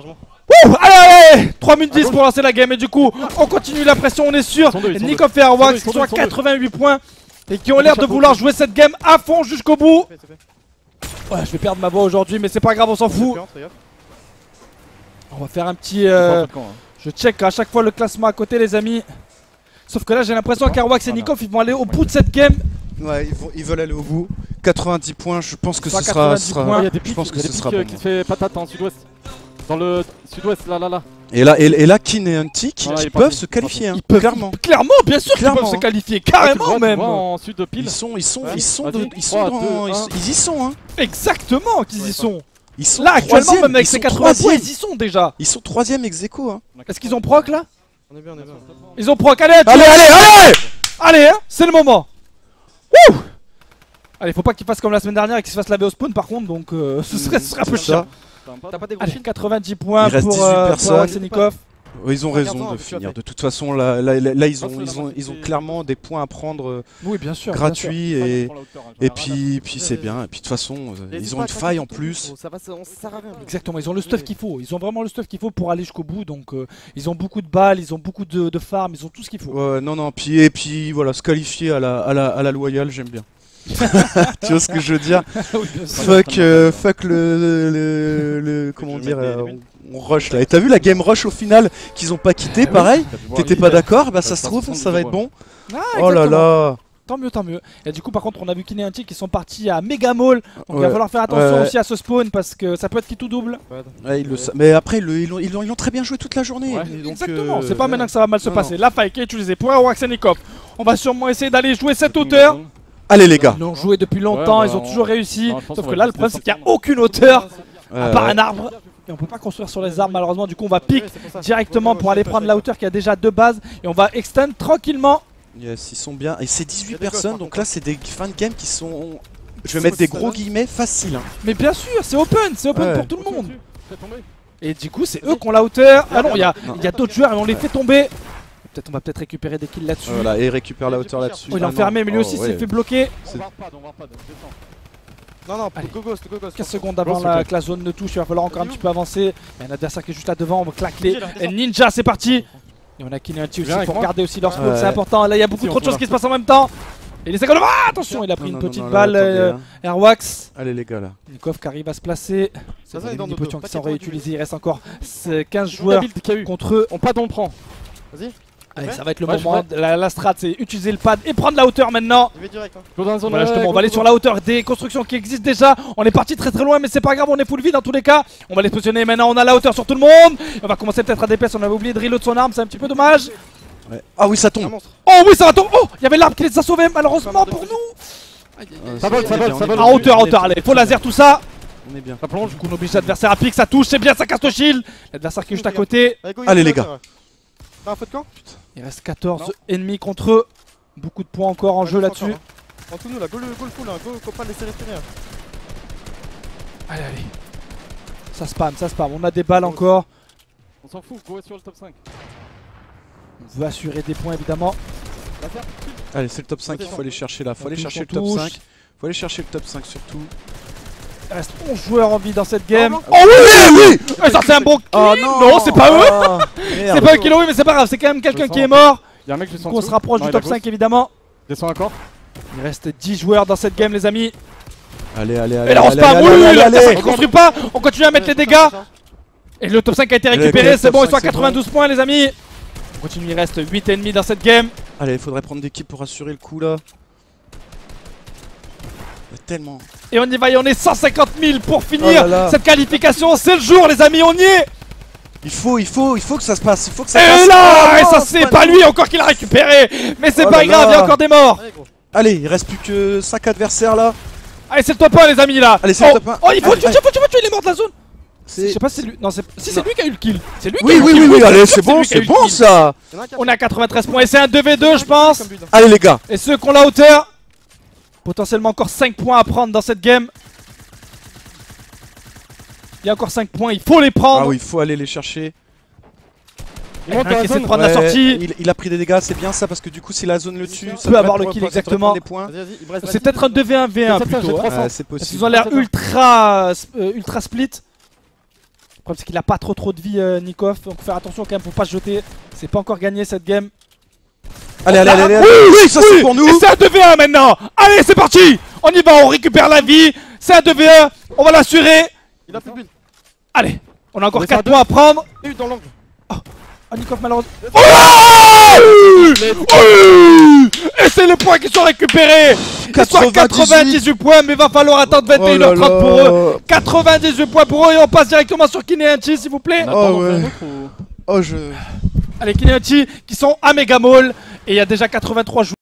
Ouh, allez 3 minutes 10 pour lancer la game et du coup on continue la pression, on est sûr. Nikov et Airwax qui sont à 88 points et qui ont l'air de vouloir jouer cette game à fond jusqu'au bout. Ouais, je vais perdre ma voix aujourd'hui mais c'est pas grave, on s'en fout. On va faire un petit... Je check à chaque fois le classement à côté les amis. Sauf que là j'ai l'impression qu'Airwax et Nikov ils vont aller au bout de cette game. Ouais, ils veulent aller au bout. 90 points, je pense que ce sera... Il y a des pics, qui se fait patate en sud-ouest. Dans le sud-ouest, là. Et là, Kin et Huntik, ils peuvent se qualifier, hein, clairement. Clairement, bien sûr qu'ils peuvent se qualifier, carrément même. En sud de pile. Ils y sont, hein. Exactement qu'ils y sont. Ils sont là actuellement même avec ces 80 points, ils y sont déjà. Ils sont 3ème ex-aequo, hein. Est-ce qu'ils ont proc là? On est bien. Ils ont proc, allez. Allez, hein, c'est le moment. Wouh. Allez, faut pas qu'ils fassent comme la semaine dernière et qu'ils se fassent laver au spawn par contre, donc ce serait un peu chiant. Allez, 90 points pour Airwax et Nikov. Ils ont raison de finir. De toute façon, là ils ont clairement des points à prendre gratuits et puis c'est bien. Et puis de toute façon, ils ont une faille en plus. Exactement, ils ont le stuff qu'il faut. Ils ont vraiment le stuff qu'il faut pour aller jusqu'au bout. Donc ils ont beaucoup de balles, ils ont beaucoup de farm, ils ont tout ce qu'il faut. Ouais, non. Et puis voilà, se qualifier à la loyale, j'aime bien. Tu vois ce que je veux dire? Fuck le comment dire, on rush là. Et t'as vu la game rush au final qu'ils ont pas quitté, pareil? T'étais pas d'accord? Bah ça se trouve, ça va être bon. Oh là là. Tant mieux. Et du coup par contre on a vu Kin et Huntik qui sont partis à Mega Mall. Donc il va falloir faire attention aussi à ce spawn parce que ça peut être qui tout double. Ouais, mais après ils l'ont très bien joué toute la journée. Donc, exactement, c'est pas maintenant que ça va mal se passer. La faille qui est utilisée pour Airwax et Nikov. On va sûrement essayer d'aller jouer cette hauteur. Allez les gars. Ils l'ont joué depuis longtemps, ils ont toujours réussi. Sauf que là le problème c'est qu'il n'y a aucune hauteur à part un arbre. Et on peut pas construire sur les arbres malheureusement. Du coup on va pick directement pour aller prendre la hauteur qui a déjà 2 bases. Et on va extend tranquillement. Yes, ils sont bien. Et c'est 18 personnes, donc là c'est des fins de game qui sont... Je vais mettre des gros guillemets faciles. Hein. Mais bien sûr, c'est open pour tout le monde. Et du coup c'est eux qui ont la hauteur. Ah non, il y a d'autres joueurs et on les fait tomber. On va peut-être récupérer des kills là-dessus. Voilà, et récupère la hauteur là-dessus. Il est enfermé, mais lui aussi s'est fait bloquer. Non, go. 15 secondes avant que la zone ne touche, il va falloir encore un petit peu avancer. Il y a un adversaire qui est juste là devant, on va claquer les ninja, c'est parti. Et on a Kin et Huntik aussi pour garder aussi leur spawn, c'est important. Là, il y a beaucoup trop de choses qui se passent en même temps. Et les secondes, attention, il a pris une petite balle, Airwax. Allez les gars là. Nikov qui arrive à se placer. C'est des potions qui sont réutilisés, il reste encore 15 joueurs contre eux. On pad, on prend. Vas-y. Allez, ça va être le moment, la strat c'est utiliser le pad et prendre la hauteur maintenant. Voilà, justement, on va aller sur la hauteur des constructions qui existent déjà. On est parti très loin mais c'est pas grave, on est full vie dans tous les cas. On va les positionner maintenant, on a la hauteur sur tout le monde. On va commencer peut-être à DPS, on avait oublié de reload son arme, c'est un petit peu dommage. Ah oui ça tombe. Oh oui ça va tomber. Oh, il y avait l'arbre qui les a sauvés malheureusement pour nous. Ça vole. À hauteur, allez, faut laser tout ça. On est bien. Ça plonge, du coup on oblige l'adversaire à pique, ça touche, c'est bien, ça casse le shield. L'adversaire qui est juste à côté. Allez les gars. T'as un feu de camp? Il reste 14 ennemis contre eux. Beaucoup de points encore en jeu là-dessus. En tout nous là, go le full, go pas laisser respirer. Allez. Ça spam, on a des balles encore. On s'en fout, go sur le top 5. On veut assurer des points évidemment. Allez, c'est le top 5 qu'il faut aller chercher là. Faut aller chercher le top 5. Faut aller chercher le top 5 surtout. Il reste 11 joueurs en vie dans cette game. Oh oui. Ça c'est un bon kill. Non, c'est pas eux. C'est pas eux qui l'ont eu mais c'est pas grave, c'est quand même quelqu'un qui est mort. Y'a un mec qui on se rapproche du top 5 évidemment. Descends encore. Il reste 10 joueurs dans cette game les amis. Allez. Et là on spam, l'adversaire qui construit pas. On continue à mettre les dégâts. Et le top 5 a été récupéré, c'est bon, ils sont à 92 points les amis. On continue, il reste 8 ennemis dans cette game. Allez, il faudrait prendre des kills pour assurer le coup là. Tellement. Et on y va, et on est 150 000 pour finir cette qualification, c'est le jour les amis, on y est. Il faut que ça se passe, Et là, et ça c'est pas lui encore qui l'a récupéré. Mais c'est pas grave, il y a encore des morts. Allez, il reste plus que 5 adversaires là. Allez, c'est le top 1 les amis là. Allez, c'est le top 1. Oh, il faut tuer, il est mort de la zone. Je sais pas si c'est lui. Non, si c'est lui qui a eu le kill. C'est lui qui a eu le kill. Oui, allez, c'est bon ça. On est à 93 points et c'est un 2v2 je pense. Allez les gars. Et ceux qui ont la hauteur, potentiellement encore 5 points à prendre dans cette game. Il y a encore 5 points, il faut les prendre. Ah oui, il faut aller les chercher. Il essaie de prendre la sortie. Il a pris des dégâts, c'est bien ça parce que du coup si la zone le tue, ça peut avoir le kill exactement. C'est peut-être un 2v1v1 plutôt. C'est possible. Ils ont l'air ultra split. problème c'est qu'il a pas trop de vie Nikov, donc faire attention quand même pour pas se jeter. C'est pas encore gagné cette game. Allez, oui, ça c'est pour nous. Et c'est un 2v1 maintenant. Allez, c'est parti. On y va, on récupère la vie. C'est un 2v1, on va l'assurer. Il a plus de build. Allez, on a encore 4 points à prendre. Il est dans l'angle. Oh, Nikov malheureusement. Oui. Et c'est les points qui sont récupérés. 98 points, mais va falloir attendre 21h30 pour eux. 98 points pour eux et on passe directement sur Kineanchi s'il vous plaît. Allez, Kineanchi qui sont à Mega Mall et il y a déjà 83 joueurs.